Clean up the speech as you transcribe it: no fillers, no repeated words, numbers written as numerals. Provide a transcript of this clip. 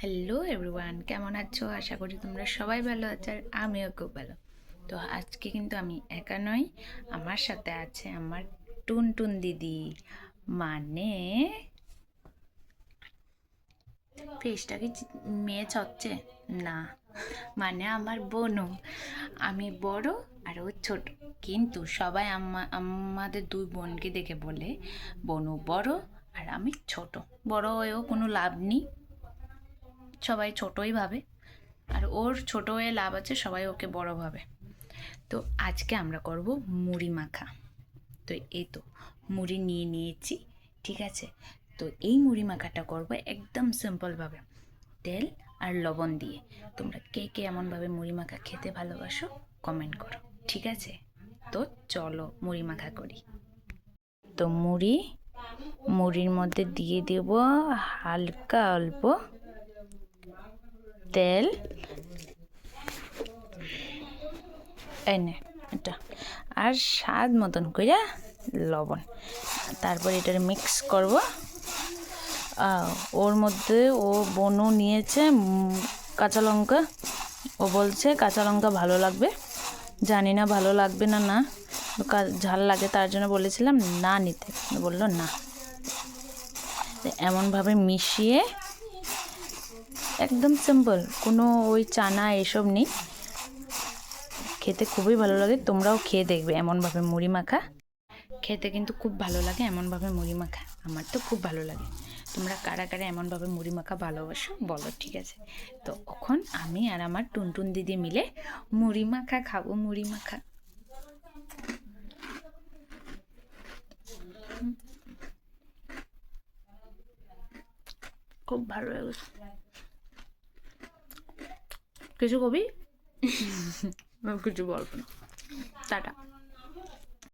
Hello everyone, কেমন আছো? আশা করি তোমরা সবাই ভালো আছো আর আমিও খুব ভালো। তো আজকে কিন্তু আমি একা নই, আমার সাথে আছে আমার টুনটুন দিদি, মানে ফেসটা কি মেয়ে হচ্ছে না, মানে আমার বোনও। আমি বড় আর ও ছোট, কিন্তু সবাই আমাদের দুই বোনকে দেখে বলে বোনও বড় আর আমি ছোট। বড় হয়েও কোনো লাভ নেই, সবাই ছোটই ভাবে, আর ওর ছোট হয়ে লাভ আছে, সবাই ওকে বড় ভাবে। তো আজকে আমরা করব মুড়ি মাখা। তো এই তো মুড়ি নিয়ে নিয়েছি, ঠিক আছে। তো এই মুড়ি মাখাটা করব একদম সিম্পলভাবে, তেল আর লবণ দিয়ে। তোমরা কে কে এমনভাবে মুড়ি মাখা খেতে ভালোবাসো কমেন্ট করো, ঠিক আছে। তো চলো মুড়ি মাখা করি। তো মুড়ির মধ্যে দিয়ে দেব হালকা অল্প তেল, এনে এটা, আর স্বাদ মতন কইরা লবণ। তারপর এটার মিক্স করব। ওর মধ্যে ও বনু নিয়েছে কাঁচা লঙ্কা। ও বলছে কাঁচা লঙ্কা ভালো লাগবে, জানি না ভালো লাগবে না না ঝাল লাগে, তার জন্য বলেছিলাম না নিতে, বললো না। এমনভাবে মিশিয়ে একদম সিম্পল, কোনো ওই চানা এসব নেই, খেতে খুবই ভালো লাগে। তোমরাও খেয়ে দেখবে এমনভাবে মুড়ি মাখা, খেতে কিন্তু খুব ভালো লাগে এমনভাবে মুড়ি মাখা। আমার তো খুব ভালো লাগে। তোমরা কারা কারা এমনভাবে মুড়ি মাখা ভালোবাসো বলো, ঠিক আছে। তো এখন আমি আর আমার টুনটুন দিদি মিলে মুড়ি মাখা খাবো। মুড়ি মাখা খুব ভালো লেগেছে। কিছু কবি কিছু বলবো না, টাটা।